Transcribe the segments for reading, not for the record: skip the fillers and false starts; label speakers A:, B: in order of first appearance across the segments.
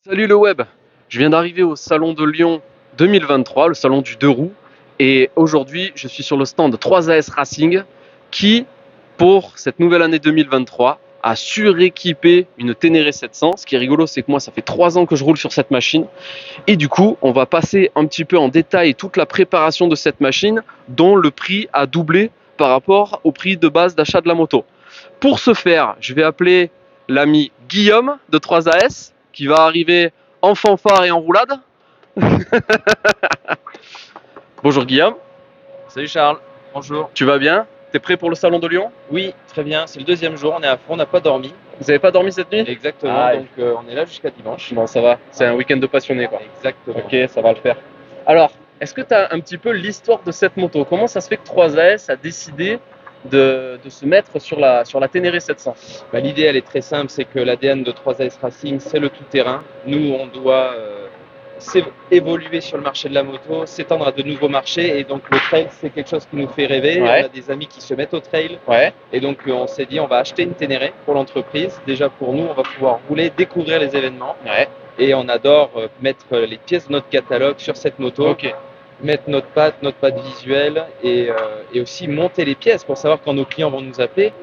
A: Salut le web, je viens d'arriver au salon de Lyon 2023, le salon du 2 roues, et aujourd'hui je suis sur le stand de 3AS Racing qui, pour cette nouvelle année 2023, a suréquipé une Ténéré 700. Ce qui est rigolo, c'est que moi ça fait 3 ans que je roule sur cette machine, et du coup on va passer un petit peu en détail toute la préparation de cette machine, dont le prix a doublé par rapport au prix de base d'achat de la moto. Pour ce faire, je vais appeler l'ami Guillaume de 3AS qui va arriver en fanfare et en roulade. Bonjour Guillaume,
B: Salut Charles, bonjour.
A: tu vas bien? T'es prêt pour le salon de Lyon?
B: Oui, très bien, c'est le deuxième jour, on est à fond, on n'a pas dormi.
A: Vous avez pas dormi cette nuit?
B: Exactement,
A: Ah,
B: donc on est là jusqu'à dimanche.
A: bon, ça va, c'est un week-end de passionné quoi.
B: Exactement.
A: Ok, ça va le faire. Alors, est-ce que tu as un petit peu l'histoire de cette moto? Comment ça se fait que 3AS a décidé de se mettre sur la Ténéré 700?
B: L'idée elle est très simple, c'est que l'ADN de 3AS Racing c'est le tout-terrain. Nous on doit évoluer sur le marché de la moto, s'étendre à de nouveaux marchés et donc le trail c'est quelque chose qui nous fait rêver.
A: Ouais.
B: On a des amis qui se mettent au trail
A: Ouais,
B: et donc on s'est dit on va acheter une Ténéré pour l'entreprise. Déjà pour nous on va pouvoir rouler, découvrir les événements
A: ouais,
B: et on adore mettre les pièces de notre catalogue sur cette moto.
A: ok.
B: Mettre notre patte visuelle et aussi monter les pièces pour savoir quand nos clients vont nous appeler,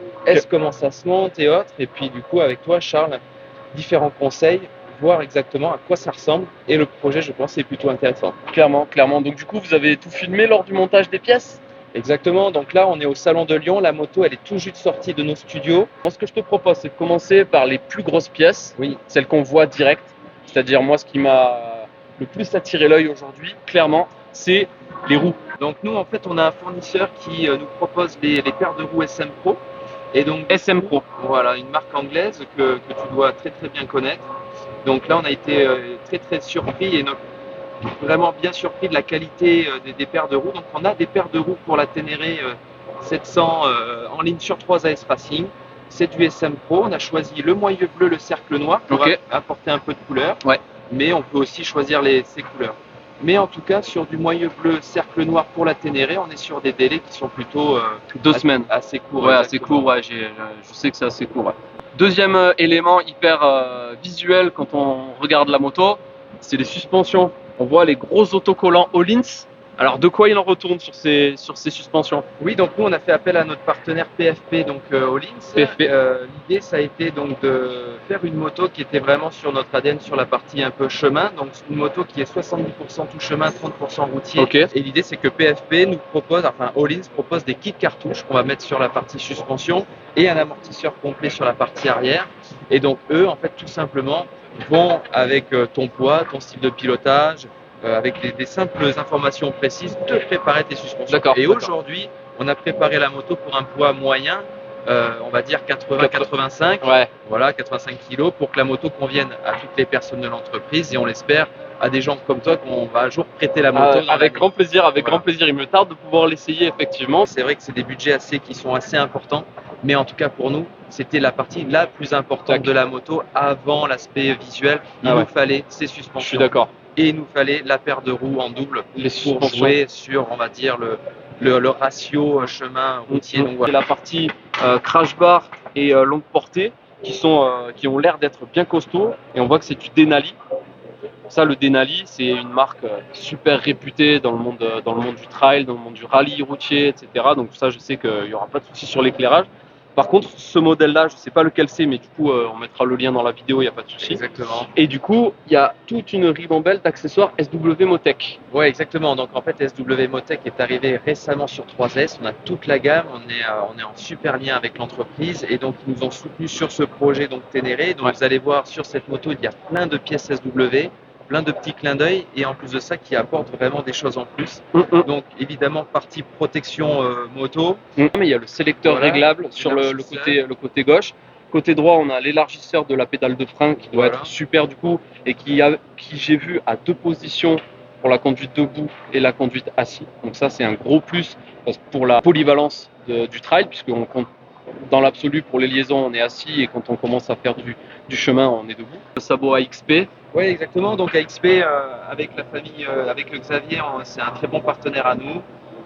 B: comment ça se monte et autres. Et puis du coup avec toi Charles, différents conseils, voir exactement à quoi ça ressemble et le projet je pense est plutôt intéressant.
A: Clairement, clairement. Donc du coup, vous avez tout filmé lors du montage des pièces?
B: Exactement, donc là on est au salon de Lyon, la moto elle est tout juste sortie de nos studios.
A: Moi, ce que je te propose, c'est de commencer par les plus grosses pièces,
B: Oui,
A: celles qu'on voit direct. C'est-à-dire, moi, ce qui m'a le plus attiré l'œil aujourd'hui, clairement, c'est les roues.
B: donc nous en fait on a un fournisseur qui nous propose les paires de roues SM Pro. Et donc
A: SM Pro.
B: Voilà, une marque anglaise que tu dois très très bien connaître. Donc là on a été très très surpris et vraiment bien surpris de la qualité des paires de roues. Donc on a des paires de roues pour la Ténéré 700 en ligne sur 3AS Racing. C'est du SM Pro. On a choisi le moyeu bleu, le cercle noir pour apporter un peu de couleur.
A: Ouais.
B: Mais on peut aussi choisir ces couleurs. Mais en tout cas, sur du moyeu bleu, cercle noir pour la Ténéré, on est sur des délais qui sont plutôt
A: 2 semaines.
B: Assez courts.
A: Ouais, assez court, ouais, je sais que c'est assez court. Ouais. Deuxième élément hyper visuel quand on regarde la moto, c'est les suspensions. On voit les gros autocollants Öhlins. Alors de quoi il en retourne sur ces suspensions?
B: Oui, donc nous on a fait appel à notre partenaire PFP, donc Öhlins.
A: PFP.
B: L'idée ça a été donc de faire une moto qui était vraiment sur notre ADN sur la partie un peu chemin, donc une moto qui est 70% tout chemin, 30% routier.
A: Ok.
B: Et l'idée c'est que PFP nous propose, enfin Öhlins propose des kits cartouches qu'on va mettre sur la partie suspension et un amortisseur complet sur la partie arrière. Et donc eux en fait tout simplement vont avec ton poids, ton style de pilotage, avec des simples informations précises, te préparer tes suspensions. Et aujourd'hui, on a préparé la moto pour un poids moyen, on va dire 80-85,
A: Ouais.
B: voilà, 85 kg, pour que la moto convienne à toutes les personnes de l'entreprise et on l'espère à des gens comme toi qu'on va un jour prêter la moto.
A: Avec grand plaisir, grand plaisir. Il me tarde de pouvoir l'essayer effectivement.
B: C'est vrai que c'est des budgets qui sont assez importants, mais en tout cas pour nous, c'était la partie la plus importante de la moto avant l'aspect visuel. Il nous fallait ces suspensions.
A: Je suis d'accord.
B: Et il nous fallait la paire de roues en double pour jouer sur, on va dire, le ratio chemin routier. Donc
A: voilà. C'est la partie crash bar et longue portée qui ont l'air d'être bien costauds. Et on voit que c'est du Denali. Ça, le Denali, c'est une marque super réputée dans le monde du trail, dans le monde du rallye routier, etc. Donc ça, je sais qu'il n'y aura pas de souci sur l'éclairage. Par contre, ce modèle-là, je ne sais pas lequel c'est, mais du coup, on mettra le lien dans la vidéo, il n'y a pas de souci.
B: Exactement.
A: Et du coup, il y a toute une ribambelle d'accessoires SW Motec.
B: Ouais, exactement. Donc en fait, SW Motec est arrivé récemment sur 3S. On a toute la gamme. On est en super lien avec l'entreprise et donc ils nous ont soutenus sur ce projet donc Ténéré. Donc vous allez voir sur cette moto, il y a plein de pièces SW, plein de petits clins d'œil et en plus de ça qui apportent vraiment des choses en plus. Donc évidemment partie protection moto.
A: Mais il y a le sélecteur réglable sur le côté gauche. Côté droit, on a l'élargisseur de la pédale de frein qui doit être super du coup et qui j'ai vu à 2 positions pour la conduite debout et la conduite assis. Donc ça c'est un gros plus pour la polyvalence du trail puisque dans l'absolu pour les liaisons on est assis et quand on commence à faire du chemin on est debout. Le sabot AXP.
B: Oui, exactement. Donc AXP avec la famille, avec le Xavier, c'est un très bon partenaire à nous.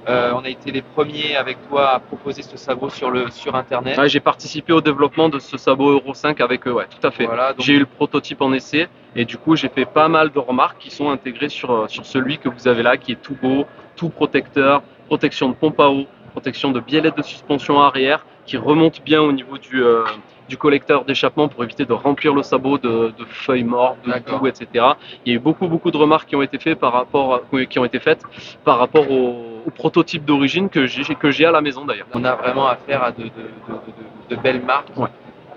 B: On a été les premiers avec toi à proposer ce sabot sur Internet.
A: Ouais, j'ai participé au développement de ce sabot Euro 5 avec eux, ouais, tout à fait.
B: Voilà,
A: j'ai eu le prototype en essai et du coup j'ai fait pas mal de remarques qui sont intégrées sur celui que vous avez là, qui est tout beau, tout protecteur, protection de pompe à eau, protection de biellette de suspension arrière, qui remonte bien au niveau du collecteur d'échappement pour éviter de remplir le sabot de feuilles mortes, de boue, etc. Il y a eu beaucoup de remarques qui ont été faites par rapport au prototype d'origine que j'ai à la maison d'ailleurs.
B: On a vraiment affaire à de belles marques.
A: Ouais.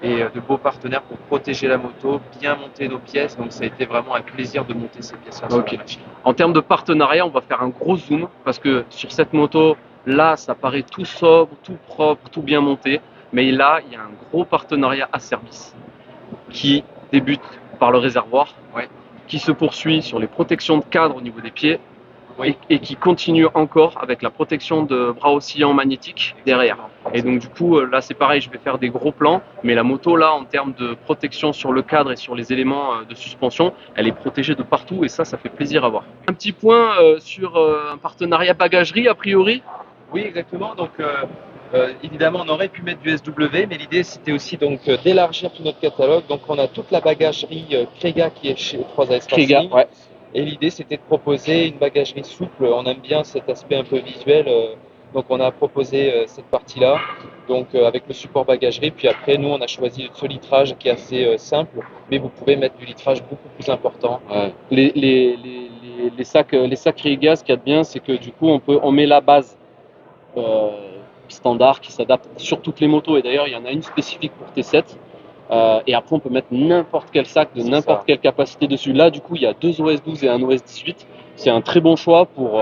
B: Et de beaux partenaires pour protéger la moto, bien monter nos pièces. Donc ça a été vraiment un plaisir de monter ces pièces-là sur la machine.
A: En termes de partenariat, on va faire un gros zoom parce que sur cette moto, là, ça paraît tout sobre, tout propre, tout bien monté. Mais là, il y a un gros partenariat à service qui débute par le réservoir, qui se poursuit sur les protections de cadre au niveau des pieds et qui continue encore avec la protection de bras oscillants magnétiques derrière. Et donc du coup, là c'est pareil, je vais faire des gros plans, mais la moto là, en termes de protection sur le cadre et sur les éléments de suspension, elle est protégée de partout et ça fait plaisir à voir. Un petit point sur un partenariat bagagerie a priori.
B: Oui, exactement. Donc évidemment, on aurait pu mettre du SW, mais l'idée c'était aussi donc d'élargir tout notre catalogue. Donc on a toute la bagagerie Krega qui est chez 3AS Racing.
A: Ouais.
B: Et l'idée c'était de proposer une bagagerie souple. On aime bien cet aspect un peu visuel. Donc on a proposé cette partie-là, donc avec le support bagagerie. Puis après, nous on a choisi ce litrage qui est assez simple, mais vous pouvez mettre du litrage beaucoup plus important.
A: Ouais. Les sacs Krega, ce qu'il y a de bien, c'est que du coup on met la base standard qui s'adapte sur toutes les motos. Et d'ailleurs, il y en a une spécifique pour T7. Et après, on peut mettre n'importe quel sac de n'importe quelle capacité dessus. Là, du coup, il y a deux OS 12 et un OS 18. C'est un très bon choix pour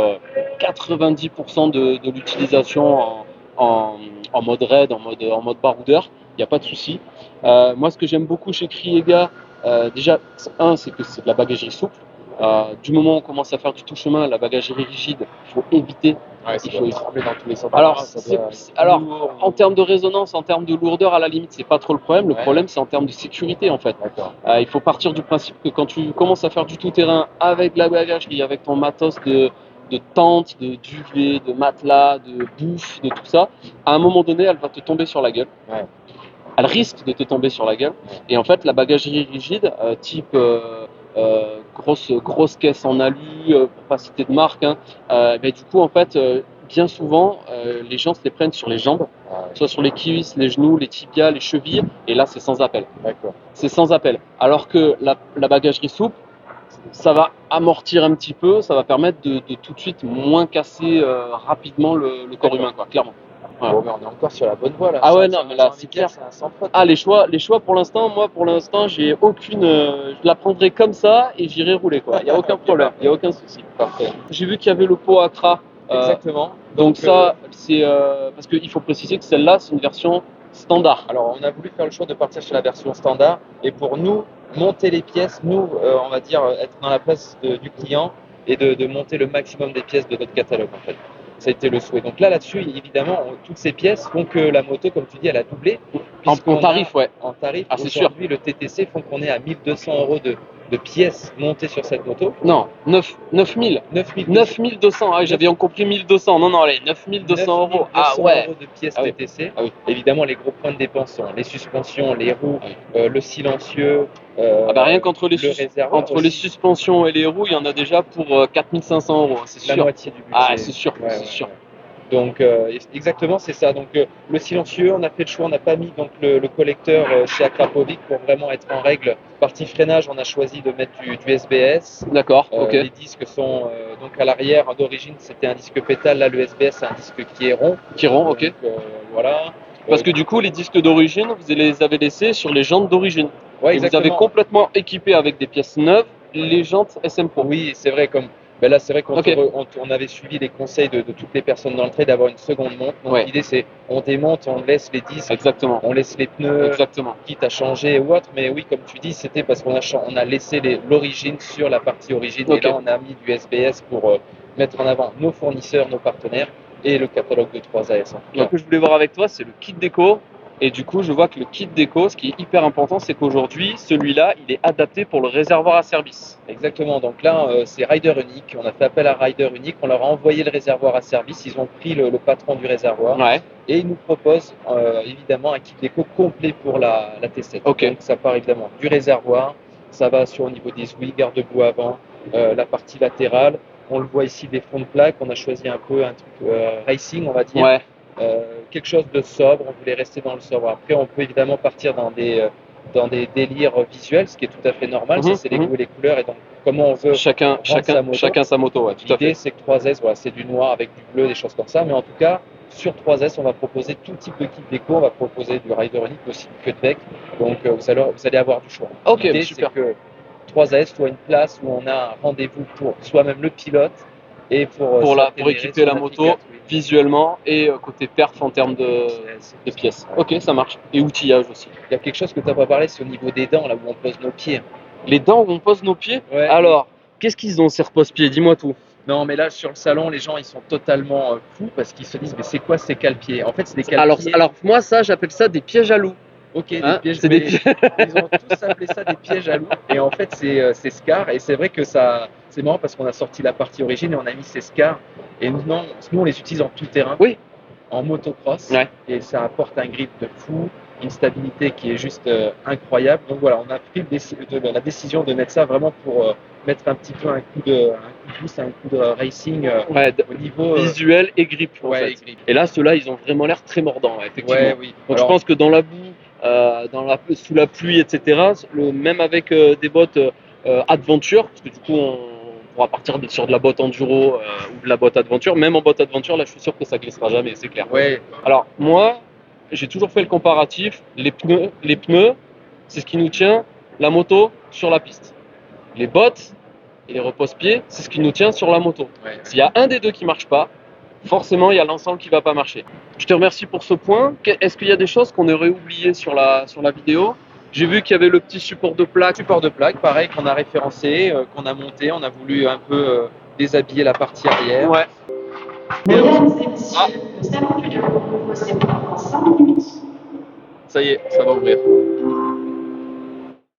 A: 90% de l'utilisation en mode raid, en mode baroudeur. Il n'y a pas de souci. Moi, ce que j'aime beaucoup chez Kriega, déjà, c'est que c'est de la bagagerie souple. Du moment où on commence à faire du tout chemin, la bagagerie rigide, il faut éviter.
B: Il faut trembler dans tous les sens.
A: Alors, en termes de résonance, en termes de lourdeur, à la limite, c'est pas trop le problème. Le problème, c'est en termes de sécurité, en fait. Il faut partir du principe que quand tu commences à faire du tout-terrain avec la bagagerie, avec ton matos de tente, de duvet, de matelas, de bouffe, de tout ça, à un moment donné, elle va te tomber sur la gueule. Elle risque de te tomber sur la gueule. Et en fait, la bagagerie rigide, type grosse caisse en alu, pour pas citer de marque, du coup, en fait, bien souvent, les gens se les prennent sur les jambes, soit sur les cuisses, les genoux, les tibias, les chevilles, et là, c'est sans appel. C'est sans appel. Alors que la bagagerie souple, ça va amortir un petit peu, ça va permettre de tout de suite moins casser rapidement le corps humain, quoi, clairement.
B: Ouais. Bon, mais on est encore sur la bonne voie là.
A: Ah ouais, non, mais là, c'est clair. Ah, les choix pour l'instant, j'ai aucune. Je la prendrai comme ça et j'irai rouler, quoi. Il n'y a aucun problème, il n'y a aucun souci. Parfait. J'ai vu qu'il y avait le pot Accra.
B: Exactement.
A: Donc ça, c'est. Parce qu'il faut préciser que celle-là, c'est une version standard.
B: Alors, on a voulu faire le choix de partir sur la version standard et pour nous, monter les pièces, nous, on va dire, être dans la place du client et de monter le maximum des pièces de notre catalogue, en fait. Ça a été le souhait. Donc là-dessus, évidemment, toutes ces pièces font que la moto, comme tu dis, elle a doublé.
A: En tarif, ouais.
B: En tarif,
A: c'est sûr.
B: Aujourd'hui, le TTC font qu'on est à 1 200 € de pièces montées sur cette moto.
A: Non, 9 000. 9 200. Ah, j'avais compris 1 200. Non, allez, 9 200 €.
B: Ah ouais. € de pièces TTC.
A: Ah oui.
B: Évidemment, les gros points de dépense sont les suspensions, les roues, le silencieux.
A: Rien qu'entre les suspensions et les roues, il y en a déjà pour 4 500 €, c'est sûr.
B: La moitié du budget.
A: Ah, c'est sûr, c'est sûr.
B: Donc exactement, c'est ça. Donc le silencieux, on a fait le choix, on n'a pas mis donc le collecteur chez Akrapovic pour vraiment être en règle. Partie freinage, on a choisi de mettre du SBS.
A: D'accord, ok.
B: Les disques sont donc à l'arrière d'origine, c'était un disque pétale. Là, le SBS, c'est un disque qui est rond.
A: Ok.
B: Donc, voilà.
A: Parce que du coup, les disques d'origine, vous les avez laissés sur les jantes d'origine.
B: Ouais,
A: et vous avez complètement équipé avec des pièces neuves les jantes SM Pro.
B: Oui, c'est vrai. Là, c'est vrai qu'on avait suivi les conseils de toutes les personnes dans le trade d'avoir une seconde monte. Donc l'idée, c'est on démonte, on laisse les disques, on laisse les pneus, quitte à changer ou autre. Mais oui, comme tu dis, c'était parce qu'on a laissé l'origine sur la partie origine. Et là, on a mis du SBS pour mettre en avant nos fournisseurs, nos partenaires et le catalogue de 3AS.
A: Ce que je voulais voir avec toi, c'est le kit déco. Et du coup, je vois que le kit déco, ce qui est hyper important, c'est qu'aujourd'hui, celui-là, il est adapté pour le réservoir à service.
B: Exactement, donc là c'est Rider Unique, on a fait appel à Rider Unique, on leur a envoyé le réservoir à service, ils ont pris le patron du réservoir
A: Ouais.
B: et ils nous proposent évidemment un kit déco complet pour la T7.
A: Ok.
B: Donc ça part évidemment du réservoir, ça va sur au niveau des ouïes, garde-boue avant, la partie latérale, on le voit ici des fonds de plaque, on a choisi un peu un truc racing on va dire.
A: Ouais.
B: Quelque chose de sobre, on voulait rester dans le sobre. Après, on peut évidemment partir dans des délires visuels, ce qui est tout à fait normal. Ça, c'est les goûts et les couleurs. Et donc, comment on veut
A: Chacun sa moto, ouais, tout à fait.
B: L'idée, c'est que 3S, voilà, c'est du noir avec du bleu, des choses comme ça. Mais en tout cas, sur 3S, on va proposer tout type de kit déco. On va proposer du Rider Unique, mais aussi du Cutback. Donc, vous allez avoir du choix.
A: Ok,
B: L'idée,
A: super.
B: c'est que 3S soit une place où on a un rendez-vous pour soi-même le pilote et pour
A: équiper la moto visuellement et côté perf en termes de pièces. Ok, ça marche. Et outillage aussi.
B: Il y a quelque chose que tu n'as pas parlé, c'est au niveau des dents, là où on pose nos pieds.
A: Les dents où on pose nos pieds.
B: Ouais.
A: Alors, qu'est-ce qu'ils ont ces repose-pieds? Dis-moi tout.
B: Non, mais là, sur le salon, les gens, ils sont totalement fous parce qu'ils se disent, mais c'est quoi ces cale-pieds? En fait, c'est des cale-pieds.
A: Alors, moi, ça, j'appelle ça des pièges à loup.
B: Ok, des
A: Hein,
B: pièges.
A: c'est des pièges.
B: Ils ont tous appelé ça des pièges à loup. Et en fait, c'est Scar. Et c'est vrai que ça, c'est marrant parce qu'on a sorti la partie origine et on a mis ces Scar. Et nous, on les utilise en tout terrain.
A: Oui.
B: En motocross.
A: Ouais.
B: Et ça apporte un grip de fou, une stabilité qui est juste incroyable. Donc voilà, on a pris la décision de mettre ça vraiment pour mettre un petit peu un coup de boost, un coup de racing au niveau
A: visuel et grip. En fait.
B: Et grip.
A: Et là, ceux-là, ils ont vraiment l'air très mordants, effectivement.
B: Ouais, oui.
A: Donc je pense que dans la boue, sous la pluie, etc., même avec des bottes adventure, parce que du coup, on pourra partir sur de la botte enduro ou de la botte adventure. Même en botte adventure, là, je suis sûr que ça glissera jamais, c'est clair.
B: Ouais.
A: Alors moi, j'ai toujours fait le comparatif. Les pneus, c'est ce qui nous tient la moto sur la piste. Les bottes et les repose-pieds, c'est ce qui nous tient sur la moto.
B: Ouais.
A: S'il y a un des deux qui marche pas, forcément, il y a l'ensemble qui va pas marcher. Je te remercie pour ce point. Est-ce qu'il y a des choses qu'on aurait oubliées sur la vidéo? J'ai vu qu'il y avait le petit support de plaque.
B: Support de plaque, pareil, qu'on a référencé, qu'on a monté. On a voulu un peu déshabiller la partie arrière.
A: Ouais.
C: Mesdames et messieurs, le salon du Douro vous répond dans 5 minutes.
A: Ça y est, ça va ouvrir.